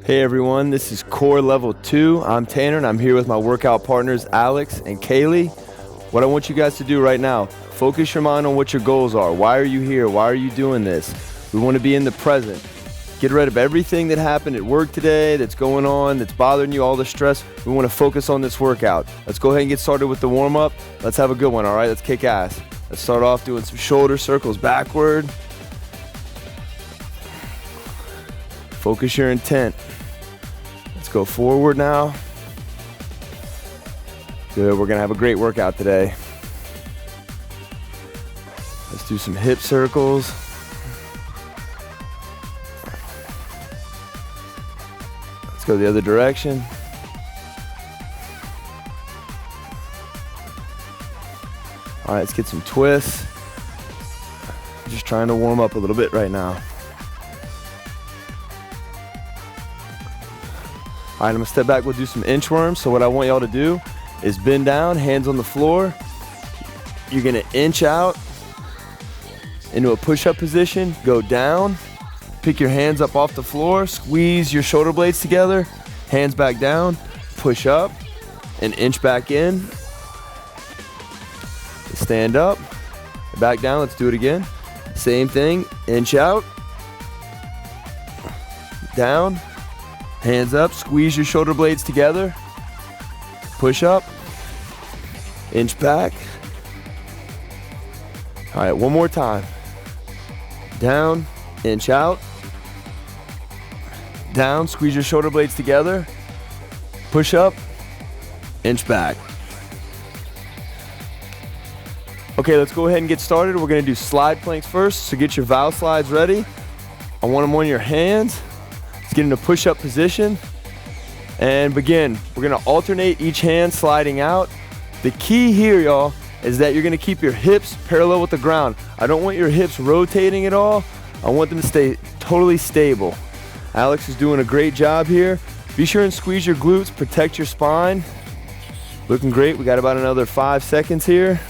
Hey everyone, this is Core Level 2. I'm Tanner and I'm here with my workout partners Alex and Kaylee. What I want you guys to do right now, focus your mind on what your goals are. Why are you here? Why are you doing this? We want to be in the present. Get rid of everything that happened at work today, that's going on, that's bothering you, all the stress. We want to focus on this workout. Let's go ahead and get started with the warm-up. Let's have a good one, all right? Let's kick ass. Let's start off doing some shoulder circles backward. Focus your intent. Let's go forward now. Good, we're gonna have a great workout today. Let's do some hip circles. Let's go the other direction. All right, let's get some twists. Just trying to warm up a little bit right now. All right, I'm gonna step back, we'll do some inchworms. So what I want y'all to do is bend down, hands on the floor. You're gonna inch out into a push-up position, go down, pick your hands up off the floor, squeeze your shoulder blades together, hands back down, push up, and inch back in. Stand up, back down, let's do it again. Same thing, inch out, down, hands up, squeeze your shoulder blades together, push up, inch back. All right, one more time. Down, inch out, down, squeeze your shoulder blades together, push up, inch back. Okay, let's go ahead and get started. We're gonna do slide planks first, so get your Vow slides ready. I want them on your hands. Let's get in a push-up position and begin. We're gonna alternate each hand sliding out. The key here, y'all, is that you're gonna keep your hips parallel with the ground. I don't want your hips rotating at all. I want them to stay totally stable. Alex is doing a great job here. Be sure and squeeze your glutes, protect your spine. Looking great, we got about another 5 seconds here.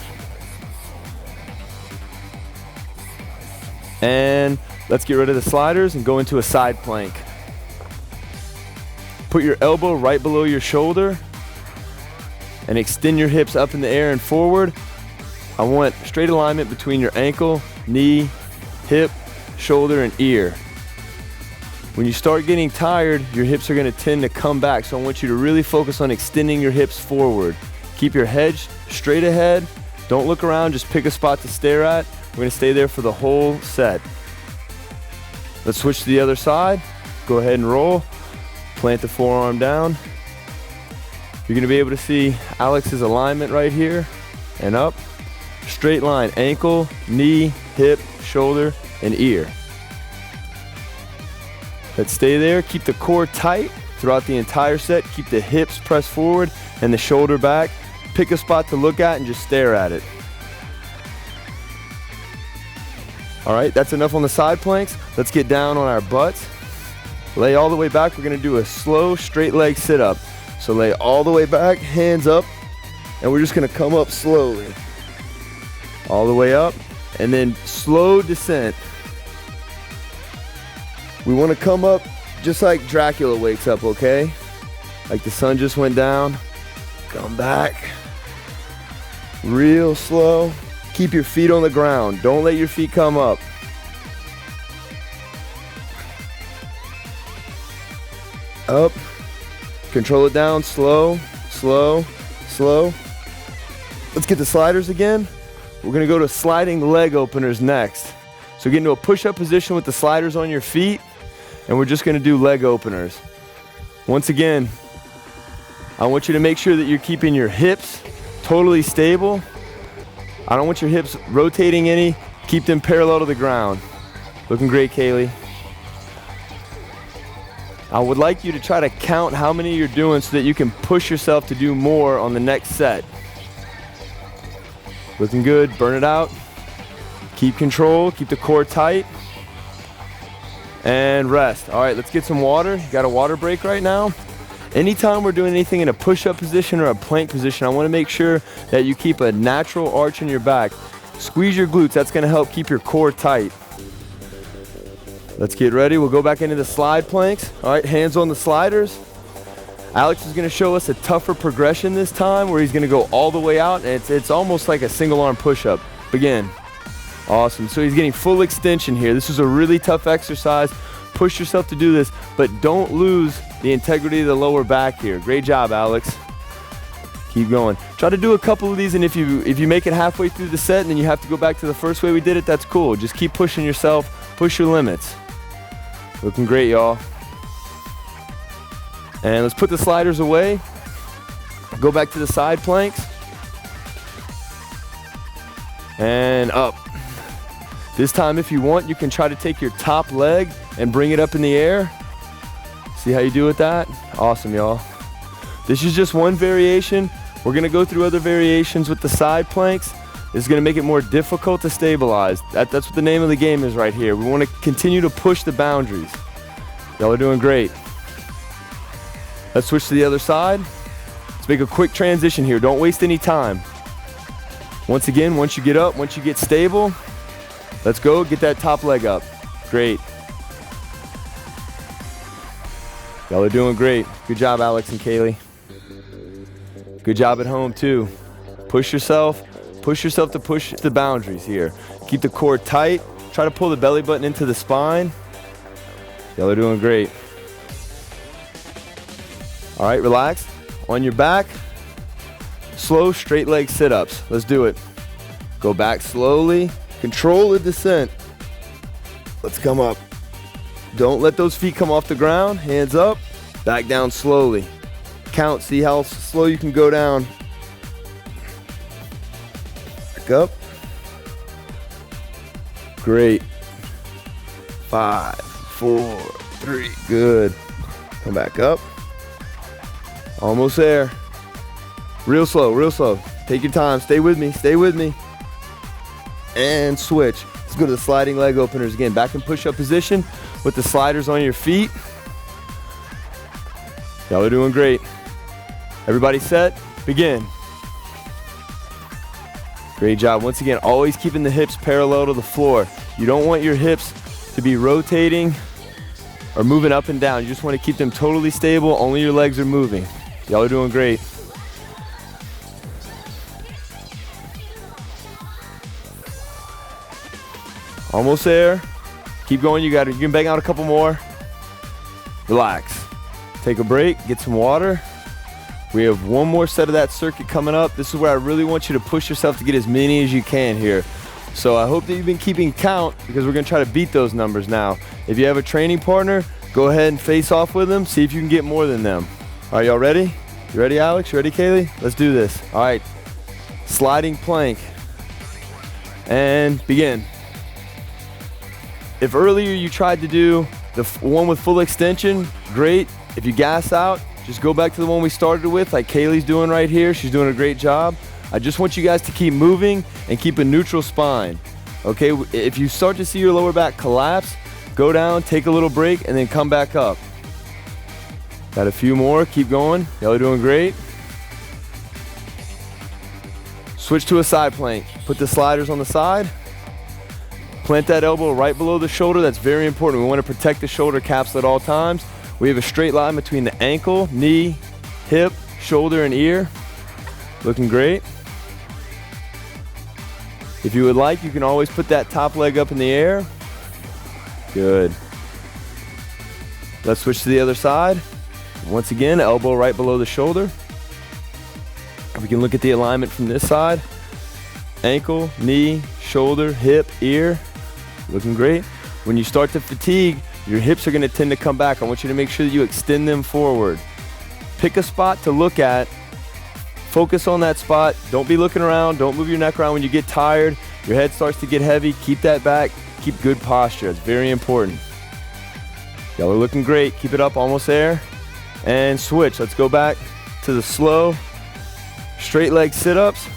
And let's get rid of the sliders and go into a side plank. Put your elbow right below your shoulder and extend your hips up in the air and forward. I want straight alignment between your ankle, knee, hip, shoulder, and ear. When you start getting tired, your hips are gonna tend to come back, so I want you to really focus on extending your hips forward. Keep your head straight ahead. Don't look around, just pick a spot to stare at. We're gonna stay there for the whole set. Let's switch to the other side. Go ahead and roll. Plant the forearm down. You're gonna be able to see Alex's alignment right here and up. Straight line, ankle, knee, hip, shoulder, and ear. Let's stay there. Keep the core tight throughout the entire set. Keep the hips pressed forward and the shoulder back. Pick a spot to look at and just stare at it. All right, that's enough on the side planks. Let's get down on our butts. Lay all the way back. We're gonna do a slow, straight leg sit-up. So lay all the way back, hands up, and we're just gonna come up slowly. All the way up, and then slow descent. We wanna come up just like Dracula wakes up, okay? Like the sun just went down. Come back. Real slow. Keep your feet on the ground. Don't let your feet come up. Up. Control it down. Slow, slow, slow. Let's get the sliders again. We're gonna go to sliding leg openers next. So get into a push-up position with the sliders on your feet, and we're just gonna do leg openers. Once again, I want you to make sure that you're keeping your hips totally stable. I don't want your hips rotating any. Keep them parallel to the ground. Looking great, Kaylee. I would like you to try to count how many you're doing so that you can push yourself to do more on the next set. Looking good, burn it out. Keep control, keep the core tight. And rest. All right, let's get some water. You got a water break right now? Anytime we're doing anything in a push-up position or a plank position, I want to make sure that you keep a natural arch in your back. Squeeze your glutes, that's going to help keep your core tight. Let's get ready. We'll go back into the slide planks. All right, hands on the sliders. Alex is gonna show us a tougher progression this time where he's gonna go all the way out, and it's almost like a single arm push-up. Begin. Awesome, so he's getting full extension here. This is a really tough exercise. Push yourself to do this, but don't lose the integrity of the lower back here. Great job, Alex. Keep going. Try to do a couple of these, and if you make it halfway through the set and then you have to go back to the first way we did it, that's cool. Just keep pushing yourself, push your limits. Looking great, y'all. And let's put the sliders away. Go back to the side planks. And up. This time, if you want, you can try to take your top leg and bring it up in the air. See how you do with that? Awesome, y'all. This is just one variation. We're gonna go through other variations with the side planks. This is gonna make it more difficult to stabilize. That's what the name of the game is right here. We wanna continue to push the boundaries. Y'all are doing great. Let's switch to the other side. Let's make a quick transition here. Don't waste any time. Once again, once you get up, once you get stable, let's go, get that top leg up. Great. Y'all are doing great. Good job, Alex and Kaylee. Good job at home too. Push yourself to push the boundaries here. Keep the core tight. Try to pull the belly button into the spine. Y'all are doing great. All right, relax. On your back, slow straight leg sit-ups. Let's do it. Go back slowly. Control the descent. Let's come up. Don't let those feet come off the ground. Hands up. Back down slowly. Count. See how slow you can go down. Back up. Great. 5, 4, 3. Good. Come back up. Almost there. Real slow, real slow. Take your time. Stay with me. Stay with me. And switch. Let's go to the sliding leg openers again. Back in push-up position with the sliders on your feet. Y'all are doing great. Everybody set? Begin. Great job. Once again, always keeping the hips parallel to the floor. You don't want your hips to be rotating or moving up and down. You just want to keep them totally stable. Only your legs are moving. Y'all are doing great. Almost there. Keep going. You can bang out a couple more. Relax. Take a break. Get some water. We have one more set of that circuit coming up. This is where I really want you to push yourself to get as many as you can here. So I hope that you've been keeping count, because we're going to try to beat those numbers now. If you have a training partner, go ahead and face off with them. See if you can get more than them. All right, y'all ready? You ready, Alex? You ready, Kaylee? Let's do this. All right. Sliding plank. And begin. If earlier you tried to do the one with full extension, great. If you gas out, just go back to the one we started with, like Kaylee's doing right here. She's doing a great job. I just want you guys to keep moving and keep a neutral spine. Okay, if you start to see your lower back collapse, go down, take a little break, and then come back up. Got a few more, keep going. Y'all are doing great. Switch to a side plank. Put the sliders on the side. Plant that elbow right below the shoulder. That's very important. We want to protect the shoulder capsule at all times. We have a straight line between the ankle, knee, hip, shoulder, and ear. Looking great. If you would like, you can always put that top leg up in the air. Good. Let's switch to the other side. Once again, elbow right below the shoulder. We can look at the alignment from this side. Ankle, knee, shoulder, hip, ear. Looking great. When you start to fatigue, your hips are going to tend to come back. I want you to make sure that you extend them forward. Pick a spot to look at. Focus on that spot. Don't be looking around. Don't move your neck around when you get tired. Your head starts to get heavy. Keep that back. Keep good posture. It's very important. Y'all are looking great. Keep it up. Almost there. And switch. Let's go back to the slow straight leg sit-ups.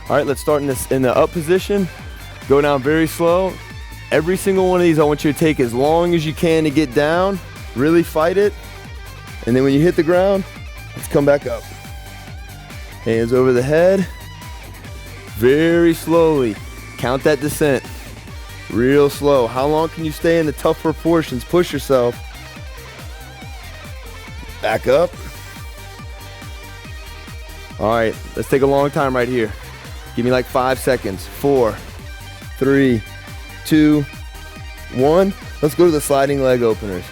All right, let's start in the up position. Go down very slow. Every single one of these I want you to take as long as you can to get down. Really fight it. And then when you hit the ground, let's come back up. Hands over the head. Very slowly. Count that descent. Real slow. How long can you stay in the tougher portions? Push yourself. Back up. All right, let's take a long time right here. Give me like 5 seconds. 4, 3, 2, 1. Let's go to the sliding leg openers.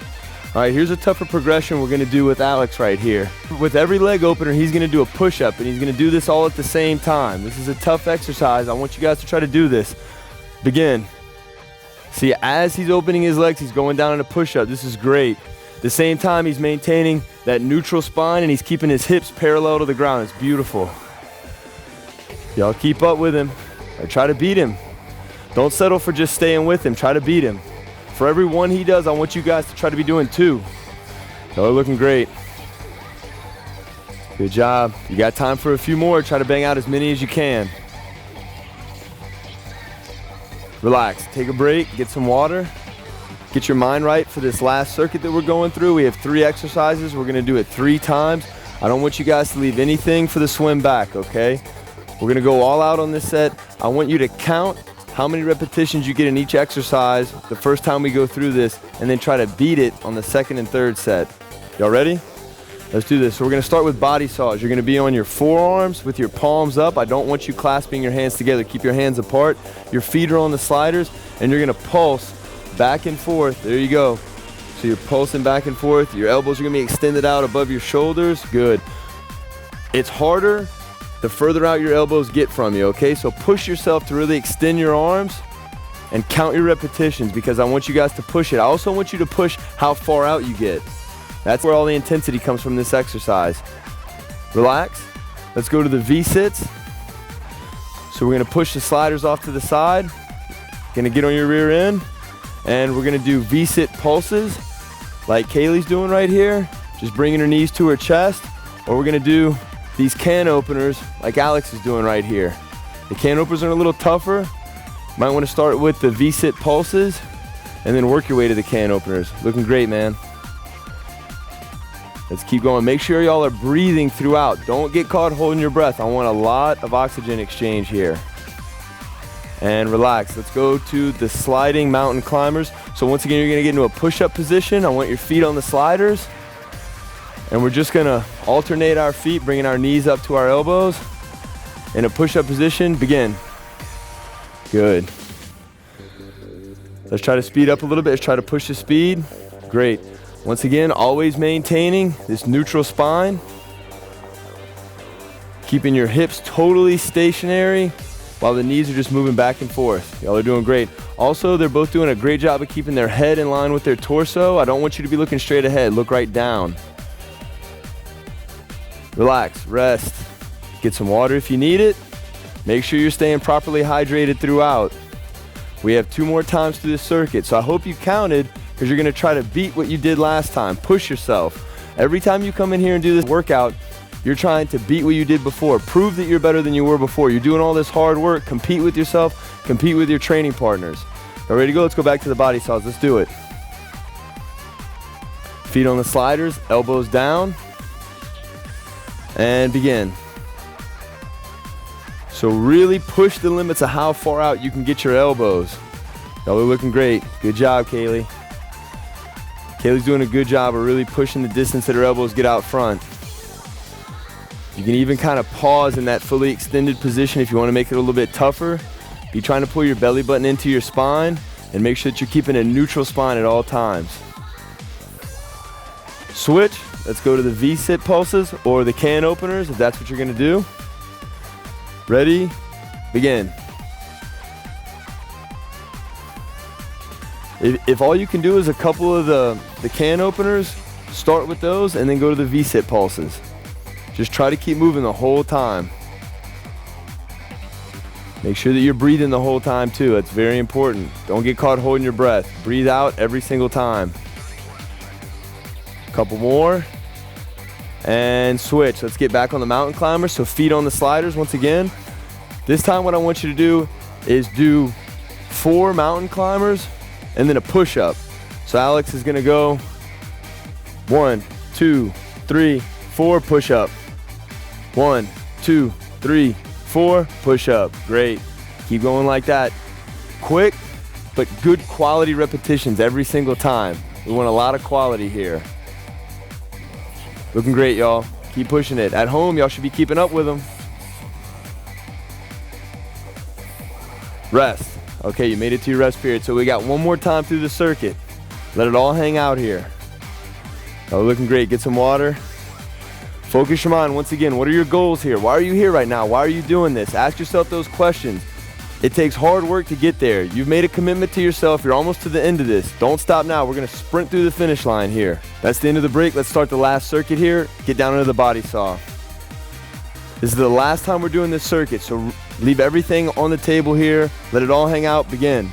All right, here's a tougher progression we're gonna do with Alex right here. With every leg opener, he's gonna do a push-up, and he's gonna do this all at the same time. This is a tough exercise. I want you guys to try to do this. Begin. See, as he's opening his legs, he's going down in a push-up. This is great. At the same time, he's maintaining that neutral spine, and he's keeping his hips parallel to the ground. It's beautiful. Y'all keep up with him, or try to beat him. Don't settle for just staying with him. Try to beat him. For every one he does, I want you guys to try to be doing 2. Y'all are looking great. Good job. You got time for a few more. Try to bang out as many as you can. Relax. Take a break. Get some water. Get your mind right for this last circuit that we're going through. We have 3 exercises. We're going to do it 3 times. I don't want you guys to leave anything for the swim back, okay? We're going to go all out on this set. I want you to count how many repetitions you get in each exercise the first time we go through this, and then try to beat it on the 2nd and 3rd set. Y'all ready? Let's do this. So we're going to start with body saws. You're going to be on your forearms with your palms up. I don't want you clasping your hands together. Keep your hands apart. Your feet are on the sliders, and you're going to pulse back and forth. There you go. So you're pulsing back and forth. Your elbows are going to be extended out above your shoulders. Good. It's harder the further out your elbows get from you, okay? So push yourself to really extend your arms and count your repetitions, because I want you guys to push it. I also want you to push how far out you get. That's where all the intensity comes from this exercise. Relax. Let's go to the V-sits. So we're gonna push the sliders off to the side. Gonna get on your rear end, and we're gonna do V-sit pulses like Kaylee's doing right here, just bringing her knees to her chest, or we're gonna do these can openers like Alex is doing right here. The can openers are a little tougher. Might want to start with the V-sit pulses and then work your way to the can openers. Looking great, man. Let's keep going. Make sure y'all are breathing throughout. Don't get caught holding your breath. I want a lot of oxygen exchange here. And relax. Let's go to the sliding mountain climbers. So once again, you're gonna get into a push-up position. I want your feet on the sliders. And we're just gonna alternate our feet, bringing our knees up to our elbows. In a push-up position, begin. Good. Let's try to speed up a little bit. Let's try to push the speed. Great. Once again, always maintaining this neutral spine. Keeping your hips totally stationary while the knees are just moving back and forth. Y'all are doing great. Also, they're both doing a great job of keeping their head in line with their torso. I don't want you to be looking straight ahead. Look right down. Relax, rest, get some water if you need it. Make sure you're staying properly hydrated throughout. We have 2 more times through this circuit, so I hope you counted, because you're gonna try to beat what you did last time. Push yourself. Every time you come in here and do this workout, you're trying to beat what you did before. Prove that you're better than you were before. You're doing all this hard work. Compete with yourself, compete with your training partners. All ready to go? Let's go back to the body saws. Let's do it. Feet on the sliders, elbows down. And begin. So really push the limits of how far out you can get your elbows. Y'all are looking great. Good job, Kaylee. Kaylee's doing a good job of really pushing the distance that her elbows get out front. You can even kind of pause in that fully extended position if you want to make it a little bit tougher. Be trying to pull your belly button into your spine and make sure that you're keeping a neutral spine at all times. Switch. Let's go to the V-sit pulses or the can openers if that's what you're gonna do. Ready, begin. If all you can do is a couple of the can openers, start with those and then go to the V-sit pulses. Just try to keep moving the whole time. Make sure that you're breathing the whole time too. That's very important. Don't get caught holding your breath. Breathe out every single time. Couple more. And switch. Let's get back on the mountain climber. So feet on the sliders once again. This time what I want you to do is do 4 mountain climbers and then a push-up. So Alex is gonna go 1, 2, 3, 4, push up. 1, 2, 3, 4, push up. Great. Keep going like that. Quick, but good quality repetitions every single time. We want a lot of quality here. Looking great, y'all. Keep pushing it. At home, y'all should be keeping up with them. Rest. Okay, you made it to your rest period. So we got one more time through the circuit. Let it all hang out here. Oh, looking great. Get some water. Focus your mind once again. What are your goals here? Why are you here right now? Why are you doing this? Ask yourself those questions. It takes hard work to get there. You've made a commitment to yourself. You're almost to the end of this. Don't stop now. We're going to sprint through the finish line here. That's the end of the break. Let's start the last circuit here. Get down into the body saw. This is the last time we're doing this circuit, so leave everything on the table here. Let it all hang out. Begin.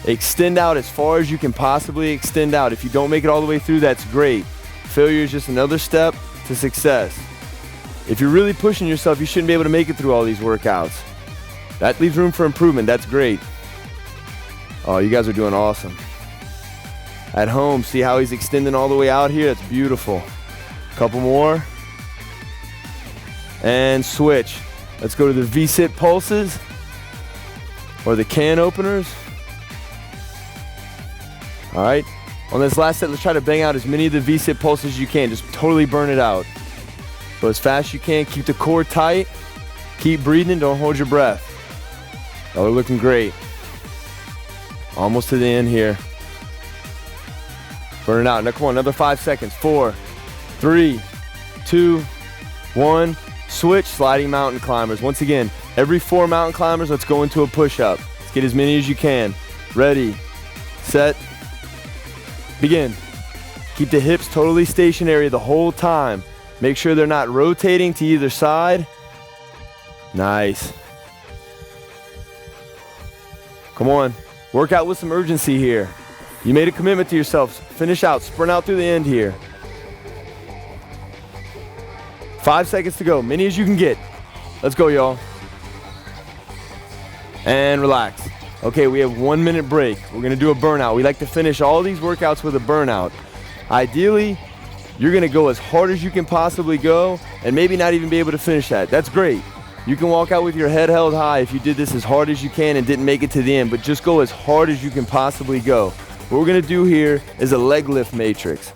Extend out as far as you can possibly extend out. If you don't make it all the way through, that's great. Failure is just another step to success. If you're really pushing yourself, you shouldn't be able to make it through all these workouts. That leaves room for improvement. That's great. Oh, you guys are doing awesome. At home, see how he's extending all the way out here? That's beautiful. Couple more. And switch. Let's go to the V-sit pulses or the can openers. All right. On this last set, let's try to bang out as many of the V-sit pulses as you can. Just totally burn it out. Go as fast as you can. Keep the core tight. Keep breathing. Don't hold your breath. Y'all are looking great. Almost to the end here. Burn it out. Now come on, another 5 seconds. 4, 3, 2, 1. Switch, sliding mountain climbers. Once again, every 4 mountain climbers, let's go into a push-up. Let's get as many as you can. Ready, set, begin. Keep the hips totally stationary the whole time. Make sure they're not rotating to either side. Nice. Come on, work out with some urgency here. You made a commitment to yourself. Finish out, sprint out through the end here. 5 seconds to go, many as you can get. Let's go, y'all. And relax. Okay, we have 1 minute break. We're gonna do a burnout. We like to finish all these workouts with a burnout. Ideally, you're gonna go as hard as you can possibly go and maybe not even be able to finish that. That's great. You can walk out with your head held high if you did this as hard as you can and didn't make it to the end, but just go as hard as you can possibly go. What we're gonna do here is a leg lift matrix.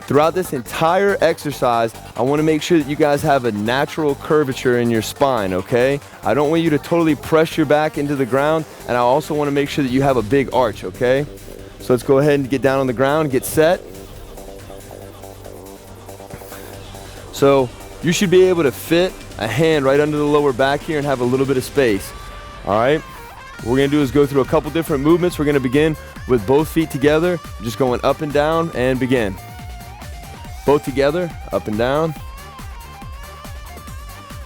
Throughout this entire exercise, I wanna make sure that you guys have a natural curvature in your spine, okay? I don't want you to totally press your back into the ground, and I also wanna make sure that you have a big arch, okay? So let's go ahead and get down on the ground, get set. So you should be able to fit a hand right under the lower back here and have a little bit of space, all right? What we're gonna do is go through a couple different movements. We're gonna begin with both feet together, just going up and down, and begin. Both together, up and down.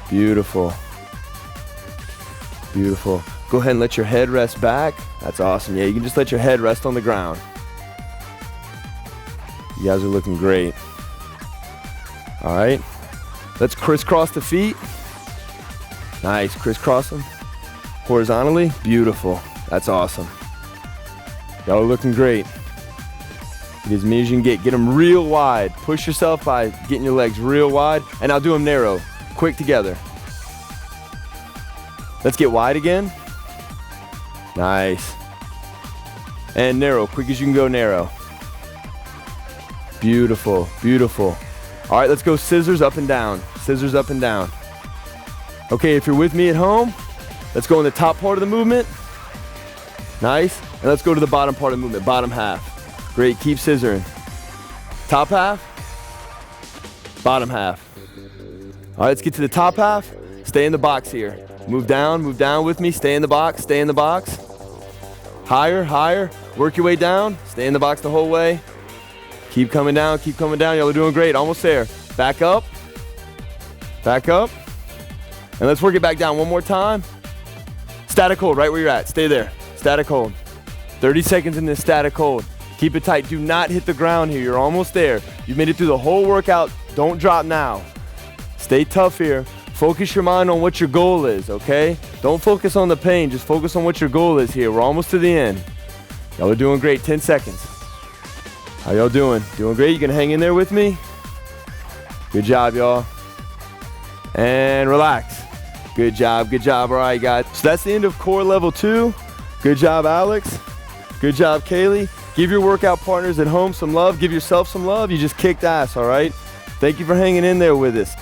Beautiful. Beautiful. Go ahead and let your head rest back. That's awesome. Yeah, you can just let your head rest on the ground. You guys are looking great. All right. Let's crisscross the feet. Nice, crisscross them. Horizontally, beautiful. That's awesome. Y'all are looking great. Get as many as you can get. Get them real wide. Push yourself by getting your legs real wide. And now do them narrow. Quick together. Let's get wide again. Nice. And narrow. Quick as you can go narrow. Beautiful. Beautiful. All right, let's go scissors up and down. Scissors up and down. Okay, if you're with me at home, let's go in the top part of the movement. Nice. And let's go to the bottom part of the movement, bottom half. Great, keep scissoring. Top half, bottom half. All right, let's get to the top half. Stay in the box here. Move down with me. Stay in the box, stay in the box. Higher, higher, work your way down. Stay in the box the whole way. Keep coming down, keep coming down. Y'all are doing great, almost there. Back up, and let's work it back down one more time. Static hold right where you're at, stay there. Static hold. 30 seconds in this static hold. Keep it tight, do not hit the ground here. You're almost there. You've made it through the whole workout. Don't drop now. Stay tough here. Focus your mind on what your goal is, okay? Don't focus on the pain, just focus on what your goal is here. We're almost to the end. Y'all are doing great, 10 seconds. How y'all doing? Doing great, you can hang in there with me? Good job, y'all. And relax. Good job, all right, guys. So that's the end of core level 2. Good job, Alex. Good job, Kaylee. Give your workout partners at home some love. Give yourself some love. You just kicked ass, all right? Thank you for hanging in there with us.